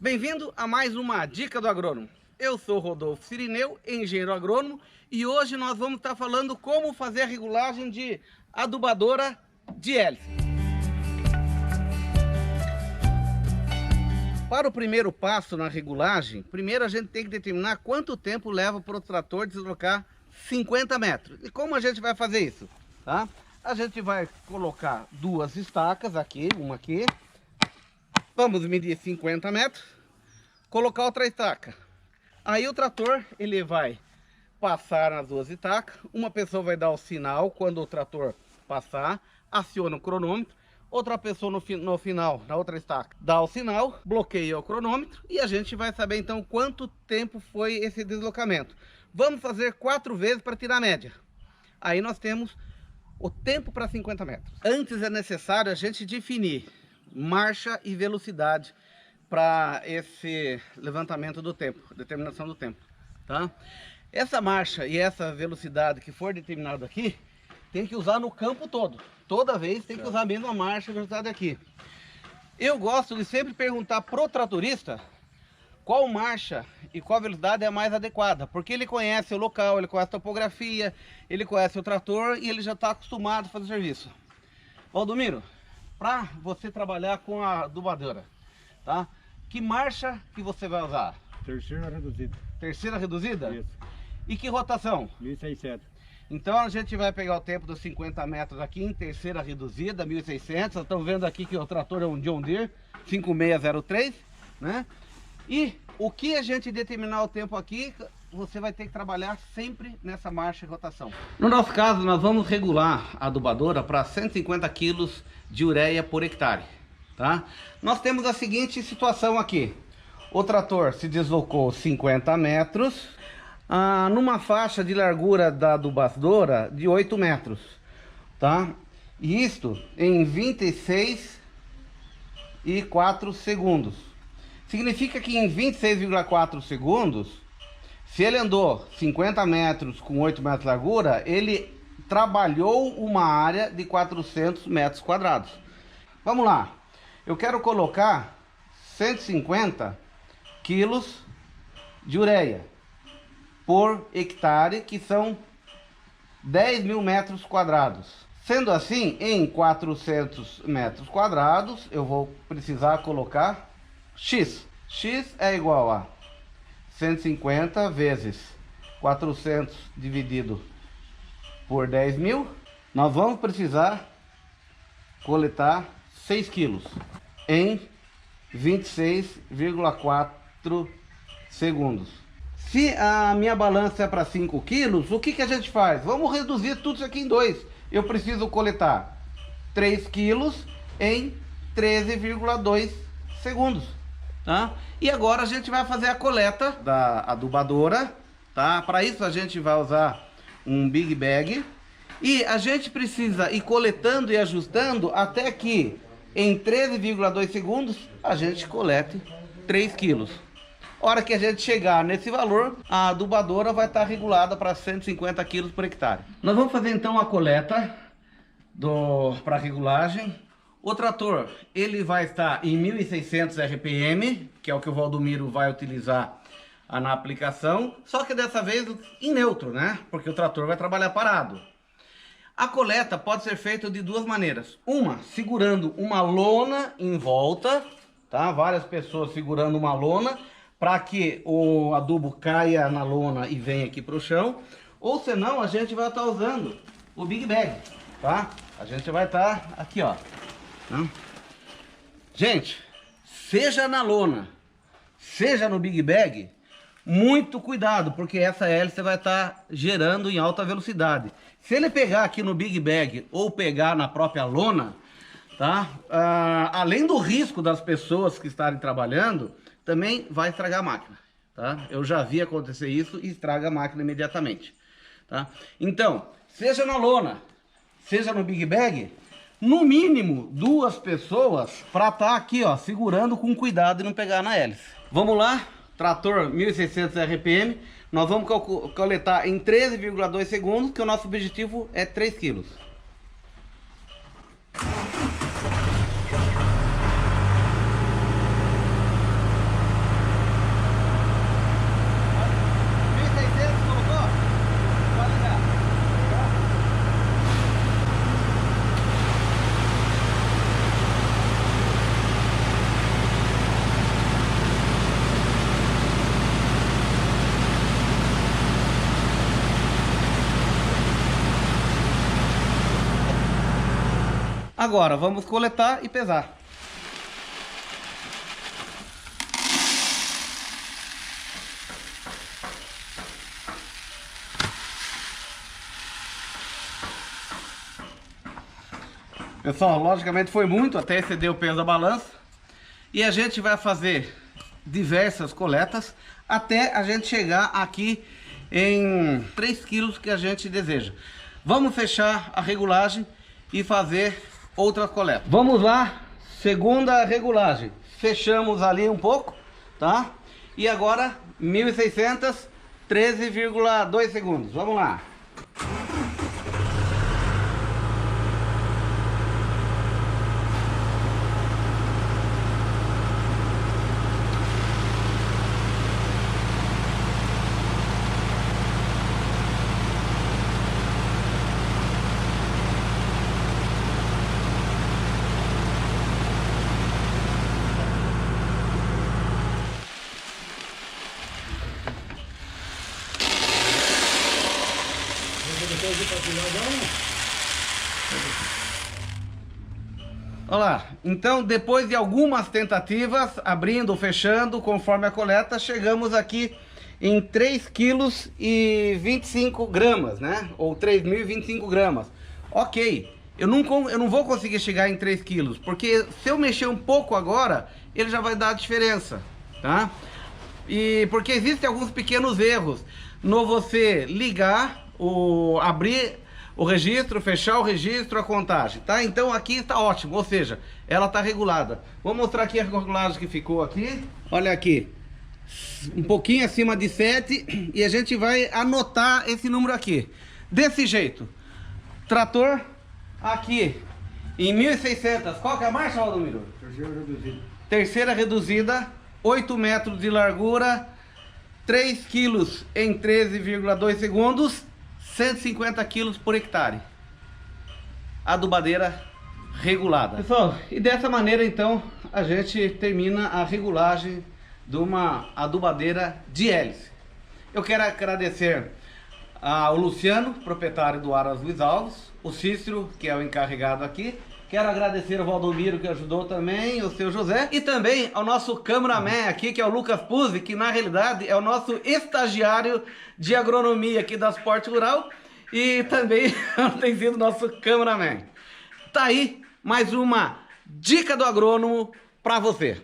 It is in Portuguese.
Bem-vindo a mais uma Dica do Agrônomo. Eu sou Rodolfo Cirineu, engenheiro agrônomo, e hoje nós vamos estar falando como fazer a regulagem de adubadora de hélice. Para o primeiro passo na regulagem, primeiro a gente tem que determinar quanto tempo leva para o trator deslocar 50 metros. E como a gente vai fazer isso? Tá? A gente vai colocar duas estacas aqui, uma aqui. Vamos medir 50 metros, colocar outra estaca. Aí o trator ele vai passar nas duas estacas. Uma pessoa vai dar o sinal quando o trator passar, aciona o cronômetro. Outra pessoa no final, na outra estaca, dá o sinal, bloqueia o cronômetro e a gente vai saber então quanto tempo foi esse deslocamento. Vamos fazer 4 vezes para tirar a média. Aí nós temos o tempo para 50 metros. Antes é necessário a gente definir marcha e velocidade para esse levantamento do tempo, determinação do tempo, tá? Essa marcha e essa velocidade que for determinado aqui, tem que usar no campo todo. Toda vez tem que usar a mesma marcha e velocidade aqui. Eu gosto de sempre perguntar pro tratorista qual marcha e qual velocidade é a mais adequada, porque ele conhece o local, ele conhece a topografia, ele conhece o trator e ele já está acostumado a fazer o serviço. Valdomiro, para você trabalhar com a adubadora, tá? Que marcha que você vai usar? Terceira reduzida. Terceira reduzida? Isso. E que rotação? 1600. Então a gente vai pegar o tempo dos 50 metros aqui em terceira reduzida, 1600. Estão vendo aqui que o trator é um John Deere 5603, né? E o que a gente determinar o tempo aqui, você vai ter que trabalhar sempre nessa marcha e rotação. No nosso caso, nós vamos regular a adubadora para 150 kg de ureia por hectare, tá? Nós temos a seguinte situação aqui. O trator se deslocou 50 metros, numa faixa de largura da adubadora de 8 metros, tá? E isto em 26,4 segundos. Significa que em 26,4 segundos, se ele andou 50 metros com 8 metros de largura, ele trabalhou uma área de 400 metros quadrados. Vamos lá. Eu quero colocar 150 quilos de ureia por hectare, que são 10 mil metros quadrados. Sendo assim, em 400 metros quadrados, eu vou precisar colocar X. X é igual a 150 vezes 400 dividido por 10 mil. Nós vamos precisar coletar 6 quilos em 26,4 segundos. Se a minha balança é para 5 quilos, o que a gente faz? Vamos reduzir tudo isso aqui em 2. Eu preciso coletar 3 quilos em 13,2 segundos. Tá? E agora a gente vai fazer a coleta da adubadora, tá? Para isso a gente vai usar um Big Bag e a gente precisa ir coletando e ajustando até que em 13,2 segundos a gente colete 3 quilos. Hora que a gente chegar nesse valor, a adubadora vai estar regulada para 150 quilos por hectare. Nós vamos fazer então a coleta para regulagem. O trator, ele vai estar em 1600 RPM, que é o que o Valdomiro vai utilizar na aplicação, só que dessa vez em neutro, né? Porque o trator vai trabalhar parado. A coleta pode ser feita de duas maneiras. Uma, segurando uma lona em volta, tá? Várias pessoas segurando uma lona, para que o adubo caia na lona e venha aqui para o chão. Ou senão, a gente vai estar usando o Big Bag, tá? A gente vai estar aqui, ó. Gente, seja na lona, seja no Big Bag, muito cuidado, porque essa hélice vai estar gerando em alta velocidade. Se ele pegar aqui no Big Bag ou pegar na própria lona, tá? Além do risco das pessoas que estarem trabalhando, também vai estragar a máquina, tá? Eu já vi acontecer isso e estraga a máquina imediatamente, tá? Então, seja na lona, seja no Big Bag, no mínimo 2 pessoas para estar aqui, ó, segurando com cuidado e não pegar na hélice. Vamos lá, trator 1600 RPM, nós vamos coletar em 13,2 segundos, que o nosso objetivo é 3 quilos. Agora vamos coletar e pesar. Pessoal, logicamente foi muito, até exceder o peso da balança. E a gente vai fazer diversas coletas até a gente chegar aqui em 3 quilos que a gente deseja. Vamos fechar a regulagem e fazer outras coletas. Vamos lá, segunda regulagem. Fechamos ali um pouco, tá? E agora 1.600, 13,2 segundos. Vamos lá. Olha lá, então depois de algumas tentativas, abrindo, fechando, conforme a coleta, chegamos aqui em 3 quilos e 25 gramas, né? Ou 3.025 gramas. Ok, eu não vou conseguir chegar em 3 quilos, porque se eu mexer um pouco agora, ele já vai dar a diferença, tá? E porque existem alguns pequenos erros no você ligar, abrir o registro, fechar o registro, a contagem, tá? Então aqui está ótimo, ou seja, ela está regulada. Vou mostrar aqui a regulagem que ficou aqui. Olha aqui, um pouquinho acima de 7, e a gente vai anotar esse número aqui. Desse jeito, trator aqui em 1.600, qual que é a marcha, Valdomiro? Terceira reduzida. Terceira reduzida, 8 metros de largura, 3 quilos em 13,2 segundos, 150 quilos por hectare. Adubadeira regulada. Pessoal, e dessa maneira então a gente termina a regulagem de uma adubadeira de hélice. Eu quero agradecer ao Luciano, proprietário do Aras Luiz Alves, o Cícero, que é o encarregado aqui. Quero agradecer ao Valdomiro, que ajudou também, o seu José, e também ao nosso cameraman aqui, que é o Lucas Puzzi, que na realidade é o nosso estagiário de agronomia aqui da Sport Rural, e também tem sido nosso cameraman. Tá aí mais uma dica do agrônomo para você.